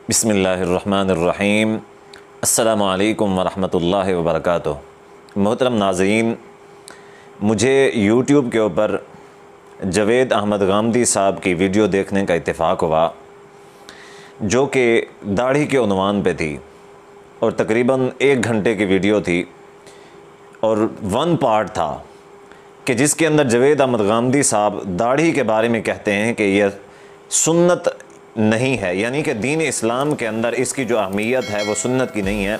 बिस्मिल्लाहिर्रहमानिर्रहीम। अस्सलामु अलैकुम वरहमतुल्लाहि वबरकातुहू। मोहतरम नाज़रीन, मुझे यूट्यूब के ऊपर जवेद अहमद गामदी साहब की वीडियो देखने का इत्तेफ़ाक हुआ, जो कि दाढ़ी के उन्वान पे थी और तकरीबन 1 घंटे की वीडियो थी और 1 पार्ट था कि जिसके अंदर जवेद अहमद गामदी साहब दाढ़ी के बारे में कहते हैं कि यह सुन्नत नहीं है, यानी कि दीन इस्लाम के अंदर इसकी जो अहमियत है वो सुन्नत की नहीं है,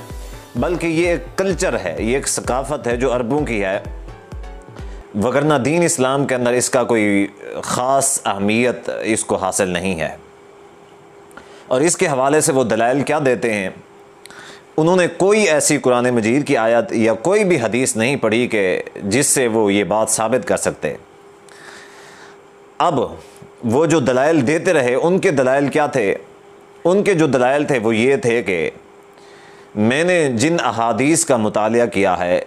बल्कि ये एक कल्चर है, ये एक सकाफ़त है जो अरबों की है, वगरना दीन इस्लाम के अंदर इसका कोई ख़ास अहमियत इसको हासिल नहीं है। और इसके हवाले से वो दलाइल क्या देते हैं, उन्होंने कोई ऐसी कुरान मजीद की आयत या कोई भी हदीस नहीं पढ़ी कि जिससे वो ये बात साबित कर सकते। अब वो जो दलाइल देते रहे, उनके दलाइल क्या थे? उनके जो दलाइल थे वो ये थे कि मैंने जिन अहादीस का मुतालिया किया है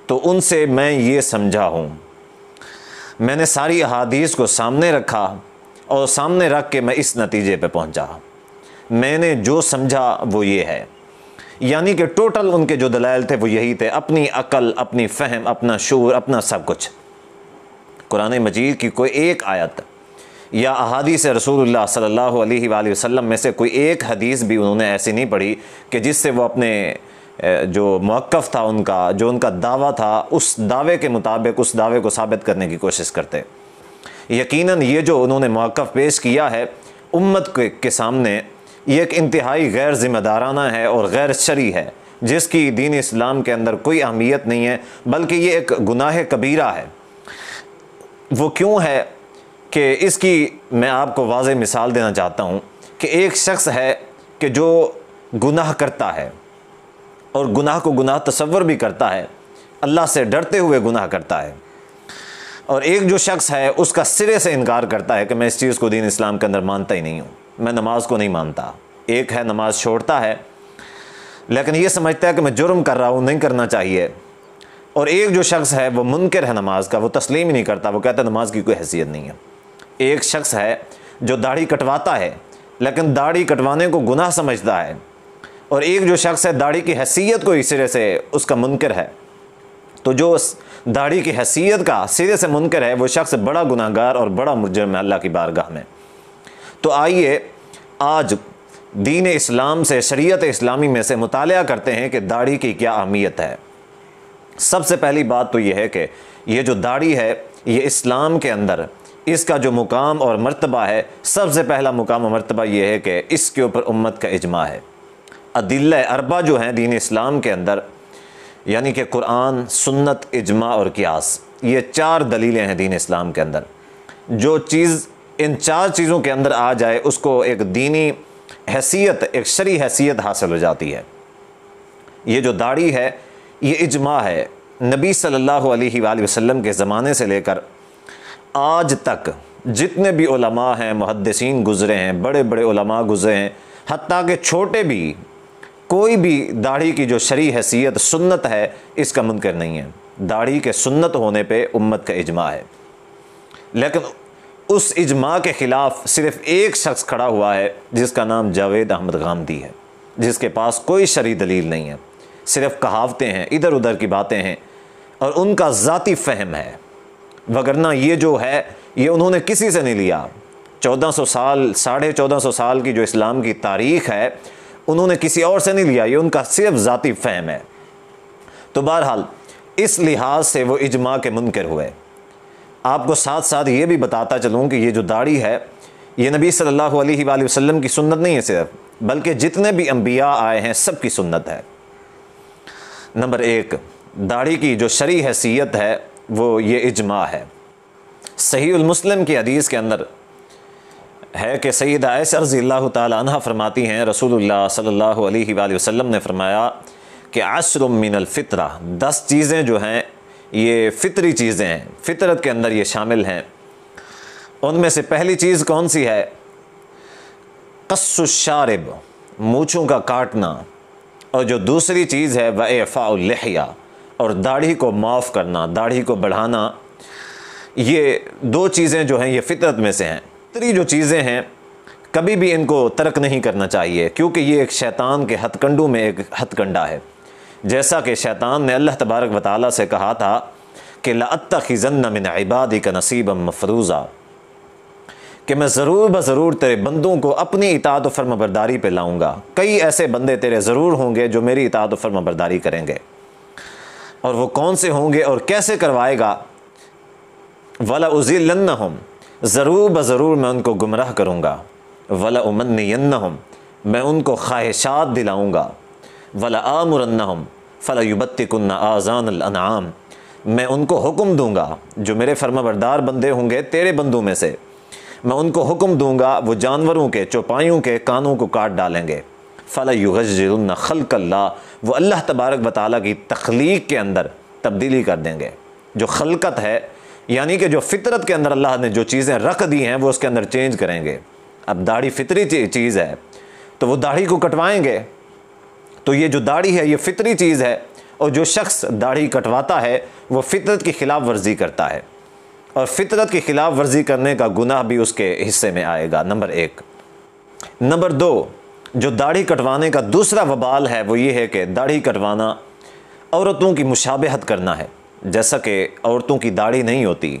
तो उनसे मैं ये समझा हूँ, मैंने सारी अहादीस को सामने रखा और सामने रख के मैं इस नतीजे पे पहुँचा, मैंने जो समझा वो ये है। यानी कि टोटल उनके जो दलाइल थे वो यही थे, अपनी अकल, अपनी फ़हम, अपना शूर, अपना सब कुछ। कुरान मजीद की कोई एक आयत या अहादीस रसूलुल्लाह सल्लल्लाहु अलैहि वसल्लम में से कोई एक हदीस भी उन्होंने ऐसी नहीं पढ़ी कि जिससे वो अपने जो मौक़िफ़ था उनका, जो उनका दावा था, उस दावे के मुताबिक उस दावे को साबित करने की कोशिश करते। यकीनन ये जो उन्होंने मौक़िफ़ पेश किया है उम्मत के सामने, ये एक इंतहाई गैर ज़िम्मेदाराना है और गैर शरई है, जिसकी दीन इस्लाम के अंदर कोई अहमियत नहीं है, बल्कि ये एक गुनाह कबीरा है। वो क्यों है कि इसकी मैं आपको वाज़ेह मिसाल देना चाहता हूँ कि एक शख्स है कि जो गुनाह करता है और गुनाह को गुनाह तसव्वुर भी करता है, अल्लाह से डरते हुए गुनाह करता है, और एक जो शख्स है उसका सिरे से इनकार करता है कि मैं इस चीज़ को दीन इस्लाम के अंदर मानता ही नहीं हूँ, मैं नमाज को नहीं मानता। एक है नमाज छोड़ता है लेकिन ये समझता है कि मैं जुर्म कर रहा हूँ, नहीं करना चाहिए, और एक जो शख्स है वो मुनकर है नमाज का, वो तस्लीम ही नहीं करता, वो कहता है नमाज की कोई हैसियत नहीं है। एक शख्स है जो दाढ़ी कटवाता है लेकिन दाढ़ी कटवाने को गुनाह समझता है, और एक जो शख्स है दाढ़ी की हैसियत को इस सिरे से उसका मुनकर है। तो जो दाढ़ी की हैसियत का सिरे से मुनकर है वो शख्स बड़ा गुनाहगार और बड़ा मुजरिम है अल्लाह की बारगाह में। तो आइए आज दीन इस्लाम से, शरीयत इस्लामी में से मुतालिया करते हैं कि दाढ़ी की क्या अहमियत है। सबसे पहली बात तो यह है कि ये जो दाढ़ी है ये इस्लाम के अंदर इसका जो मुकाम और मर्तबा है, सबसे पहला मुकाम और मर्तबा ये है कि इसके ऊपर उम्मत का इजमा है। अदिल्ला अरबा जो हैं दीन इस्लाम के अंदर, यानी कि कुरान, सुन्नत, इजमा और क़ियास, ये 4 दलीलें हैं दीन इस्लाम के अंदर। जो चीज़ इन 4 चीज़ों के अंदर आ जाए उसको एक दीनी हैसियत, एक शरई हैसियत हासिल हो जाती है। ये जो दाढ़ी है ये इजमा है। नबी सल्लल्लाहु अलैहि वसल्लम के ज़माने से लेकर आज तक जितने भी उलमा हैं, मुहद्दिसीन गुज़रे हैं, बड़े बड़े उलमा गुज़रे हैं, हत्ता कि छोटे भी, कोई भी दाढ़ी की जो शरई हैसियत सुन्नत है इसका मुनकर नहीं है। दाढ़ी के सुन्नत होने पे उम्मत का इजमा है, लेकिन उस इजमा के ख़िलाफ़ सिर्फ़ एक शख्स खड़ा हुआ है जिसका नाम जवेद अहमद गामदी है, जिसके पास कोई शरई दलील नहीं है, सिर्फ़ कहावतें हैं, इधर उधर की बातें हैं और उनका ज़ाती फ़हम है। वगरना ये जो है ये उन्होंने किसी से नहीं लिया। 1400 साल, 1450 साल की जो इस्लाम की तारीख़ है उन्होंने किसी और से नहीं लिया, ये उनका सिर्फ ज़ाती फ़हम है। तो बहरहाल इस लिहाज से वो इजमा के मुनकर हुए। आपको साथ साथ ये भी बताता चलूँ कि ये जो दाढ़ी है ये नबी सल्लल्लाहु अलैहि वसल्लम की सुन्नत नहीं है सिर्फ, बल्कि जितने भी अंबिया आए हैं सब की सुन्नत है। नंबर 1, दाढ़ी की जो शरई हैसियत है वो ये इजमा है। सहीहुल मुस्लिम की हदीस के अंदर है कि सैयदा आयशा रज़ियल्लाहु ताला अन्हा फरमाती हैं, रसूलुल्लाह सल्लल्लाहु अलैहि वसल्लम ने फरमाया कि अश्रुम मिनल फ़ितरा, 10 चीज़ें जो हैं ये फ़ितरी चीज़ें हैं, फ़ितरत के अंदर ये शामिल हैं। उनमें से पहली चीज़ कौन सी है? क़स्सुश शारिब, मूँछों का काटना, और जो दूसरी चीज़ है वह इफ़ाउल लिहिया, और दाढ़ी को माफ़ करना, दाढ़ी को बढ़ाना। ये 2 चीज़ें जो हैं ये फ़ितरत में से हैं। तीसरी जो चीज़ें हैं कभी भी इनको तर्क नहीं करना चाहिए, क्योंकि ये एक शैतान के हथकंडों में एक हथकंडा है। जैसा कि शैतान ने अल्लाह तबारक व तआला से कहा था कि लअत्तखिज़न्न मिन इबादिका नसीबम मफ़रूज़ा, कि मैं ज़रूर तेरे बंदों को अपनी इताअत व फर्माबरदारी पे लाऊंगा। कई ऐसे बंदे तेरे ज़रूर होंगे जो मेरी इताअत व फर्माबरदारी करेंगे। और वो कौन से होंगे और कैसे करवाएगा? वला उज़िल्लन्नहुम, ज़रूर मैं उनको गुमराह करूँगा। वला उमन्नियन्नहुम, मैं उनको ख्वाहिशात दिलाऊँगा। वला आमुरन्नहुम फला युबत्तिकुन्ना आज़ानल अनआम, मैं उनको हुक्म दूँगा, जो मेरे फर्माबरदार बंदे होंगे तेरे बंदों में से, मैं उनको हुक्म दूँगा वो जानवरों के चौपाइयों के कानों को काट डालेंगे। फ़ला युग़य्यिरुन्ना ख़ल्क़ल्लाह, वो अल्लाह तबारक व तआला की तख्लीक के अंदर तब्दीली कर देंगे। जो खलकत है, यानी कि जो फितरत के अंदर अल्लाह ने जो चीज़ें रख दी हैं वो उसके अंदर चेंज करेंगे। अब दाढ़ी फितरी चीज़ है तो वो दाढ़ी को कटवाएंगे। तो ये जो दाढ़ी है ये फितरी चीज़ है, और जो शख्स दाढ़ी कटवाता है वो फितरत की ख़िलाफ़ वर्जी करता है, और फितरत की ख़िलाफ़ वर्जी करने का गुनाह भी उसके हिस्से में आएगा। नंबर 1। नंबर 2, जो दाढ़ी कटवाने का दूसरा वबाल है वो ये है कि दाढ़ी कटवाना औरतों की मुशाबहत करना है, जैसा कि औरतों की दाढ़ी नहीं होती।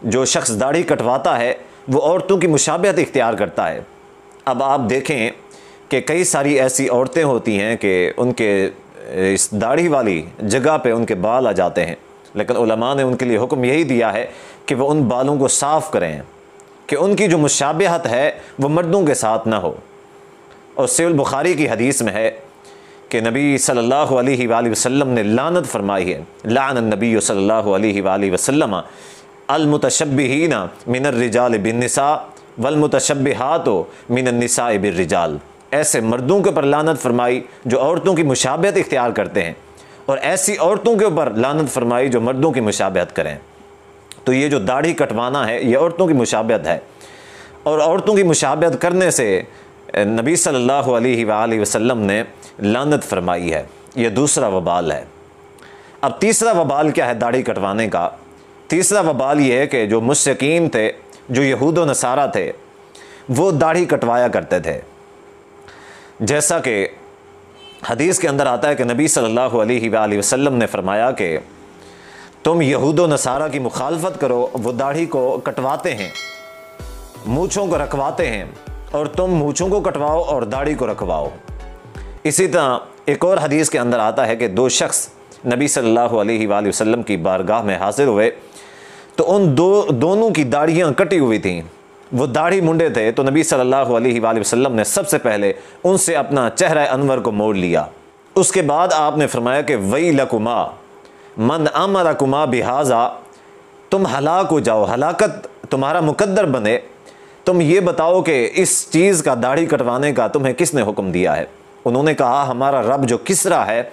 जो शख्स दाढ़ी कटवाता है वो औरतों की मुशाबहत इख्तियार करता है। अब आप देखें कि कई सारी ऐसी औरतें होती हैं कि उनके इस दाढ़ी वाली जगह पे उनके बाल आ जाते हैं, लेकिन उलमा ने उनके लिए हुक्म यही दिया है कि वो उन बालों को साफ़ करें, कि उनकी जो मुशाबहत है वो मर्दों के साथ ना हो। और सहीह बुखारी की हदीस में है कि नबी सल्लल्लाहु अलैहि वसल्लम ने लानत फरमाई है, लाअन नबी सल्लल्लाहु अलैहि वसल्लम अल मुतशब्बिहीना मिनर रिजाल बिन्निसा वल मुतशब्बिहातो मिनन निसाए बिर्रिजाल, ऐसे मर्दों के ऊपर लानत फरमाई जो औरतों की मुशाबहत इख्तियार करते हैं, और ऐसी औरतों के ऊपर लानत फरमाई जो मर्दों की मुशाबहत करें। तो ये जो दाढ़ी कटवाना है ये औरतों की मुशाबहत है, और औरतों की मुशाबहत करने से नबी सल्लल्लाहु अलैहि वसल्लम ने लानत फरमाई है। ये दूसरा वबाल है। अब तीसरा वबाल क्या है दाढ़ी कटवाने का? तीसरा वबाल ये है कि जो मुश्रिकीन थे, जो यहूद व नसारा थे, वो दाढ़ी कटवाया करते थे। जैसा कि हदीस के अंदर आता है कि नबी सल्लल्लाहु अलैहि वसल्लम ने फरमाया कि तुम यहूद व नसारा की मुखालफत करो, वो दाढ़ी को कटवाते हैं, मूँछों को रखवाते हैं, और तुम मूँछों को कटवाओ और दाढ़ी को रखवाओ। इसी तरह एक और हदीस के अंदर आता है कि दो शख्स नबी सल्लल्लाहु अलैहि वसल्लम की बारगाह में हाजिर हुए, तो उन दोनों की दाढ़ियाँ कटी हुई थीं, वो दाढ़ी मुंडे थे। तो नबी सल्लल्लाहु अलैहि वसल्लम ने सबसे पहले उनसे अपना चेहरा अनवर को मोड़ लिया। उसके बाद आपने फरमाया कि वही लकुमा मन अमरकुमा बिहाजा, तुम हलाक हो जाओ, हलाकत तुम्हारा मुकद्दर बने। तुम ये बताओ कि इस चीज़ का, दाढ़ी कटवाने का तुम्हें किसने हुक्म दिया है? उन्होंने कहा हमारा रब जो किसरा है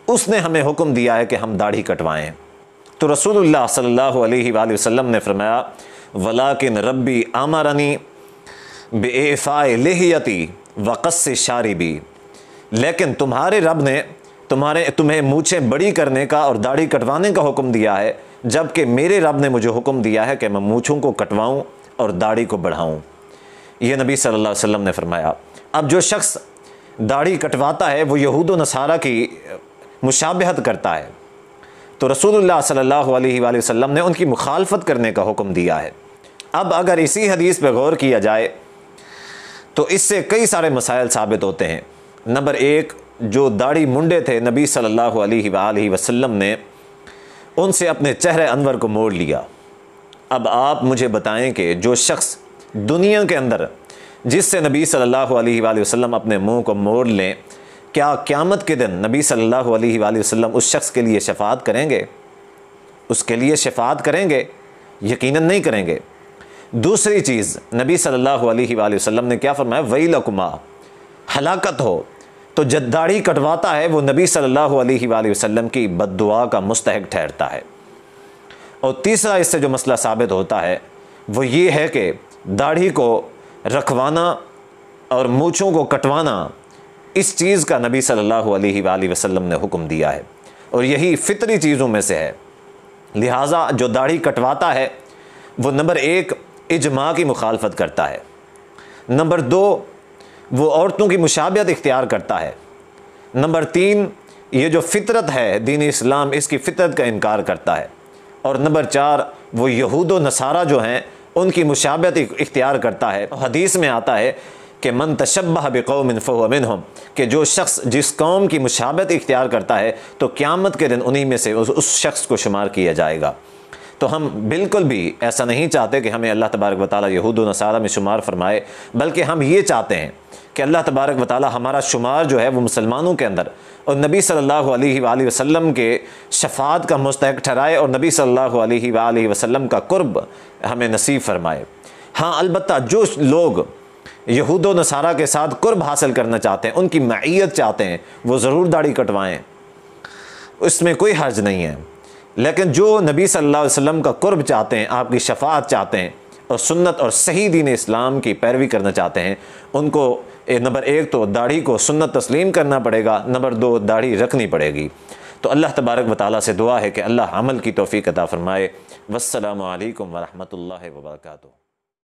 उसने हमें हुक्म दिया है कि हम दाढ़ी कटवाएं। तो रसूलुल्लाह सल्लल्लाहु अलैहि वसल्लम ने फरमाया वलाकिन रब्बी अमरनी बेइफ़ाए लिहियती वक़स्स शारिबी, लेकिन तुम्हारे रब ने तुम्हें मूछें बड़ी करने का और दाढ़ी कटवाने का हुक्म दिया है, जबकि मेरे रब ने मुझे हुक्म दिया है कि मैं मूछों को कटवाऊं और दाढ़ी को बढ़ाऊं। ये नबी सल्लल्लाहु अलैहि वसल्लम ने फरमाया। अब जो शख्स दाढ़ी कटवाता है वो यहूद व नसारा की मुशाबहत करता है, तो रसूलुल्लाह सल्लल्लाहु अलैहि वसल्लम ने उनकी मुखालफत करने का हुक्म दिया है। अब अगर इसी हदीस पर गौर किया जाए तो इससे कई सारे मसाइल साबित होते हैं। नंबर 1, जो दाढ़ी मुंडे थे नबी सल्लल्लाहु अलैहि वसल्लम ने उनसे अपने चेहरे अनवर को मोड़ लिया। अब आप मुझे बताएं कि जो शख्स दुनिया के अंदर जिससे नबी सल्लल्लाहु अलैहि वसल्लम अपने मुंह को मोड़ लें, क्या क़यामत के दिन नबी सल्लल्लाहु अलैहि वसल्लम उस शख्स के लिए शफ़ाअत करेंगे? उसके लिए शफ़ाअत करेंगे? यकीनन नहीं करेंगे। दूसरी चीज़, नबी सल्लल्लाहु अलैहि वसल्लम ने क्या फरमाया? वैलकुमा, हलाकत हो। तो जब दाढ़ी कटवाता है वो नबी सल्लल्लाहु अलैहि वसल्लम की बद्दुआ का मुस्तहिक ठहरता है। और तीसरा इससे जो मसला साबित होता है वो ये है कि दाढ़ी को रखवाना और मूँछों को कटवाना, इस चीज़ का नबी सल्लल्लाहु अलैहि वसल्लम ने हुक्म दिया है, और यही फितरी चीज़ों में से है। लिहाजा जो दाढ़ी कटवाता है वो नंबर 1 इजमा की मुखालफत करता है, नंबर 2, वो औरतों की मुशाबियत इख्तियार करता है। नंबर 3, ये जो फितरत है दीन इस्लाम, इसकी फितरत का इनकार करता है। और नंबर 4, वो यहूद व नसारा जो हैं उनकी मुशाबियत इख्तियार करता है। हदीस में आता है कि मन तशब्बह बिक़ौमिन फहुव मिनहुम, कि जो शख्स जिस कौम की मुशाबियत इख्तियार करता है तो क़यामत के दिन उन्हीं में से उस शख्स को शुमार किया जाएगा। तो हम बिल्कुल भी ऐसा नहीं चाहते कि हमें अल्लाह तबारक व तआला यहूद व नसारा में शुमार फरमाए, बल्कि हम ये चाहते हैं कि अल्लाह तबारक व तआला हमारा शुमार जो है वो मुसलमानों के अंदर और नबी सल्लल्लाहु अलैहि वसल्लम के शफ़ाअत का मुस्तहिक़ ठहराए और नबी सल्लल्लाहु अलैहि वसल्लम का कुर्ब हमें नसीब फरमाए। हाँ, अलबत्ता जो लोग यहूद व नसारा के साथ कुर्ब हासिल करना चाहते हैं, उनकी मईयत चाहते हैं, वो ज़रूर दाढ़ी कटवाएँ, उसमें कोई हर्ज नहीं है। लेकिन जो नबी सल्लल्लाहु अलैहि वसल्लम का कुर्ब चाहते हैं, आपकी शफ़ाअत चाहते हैं और सुन्नत और सही दीन इस्लाम की पैरवी करना चाहते हैं, उनको नंबर 1 तो दाढ़ी को सुन्नत तस्लीम करना पड़ेगा, नंबर 2 दाढ़ी रखनी पड़ेगी। तो अल्लाह तबारक व तआला से दुआ है कि अल्लाह अमल की तौफ़ीक़ अता फ़रमाए। वस्सलामु अलैकुम व रहमतुल्लाहि व बरकातुहू।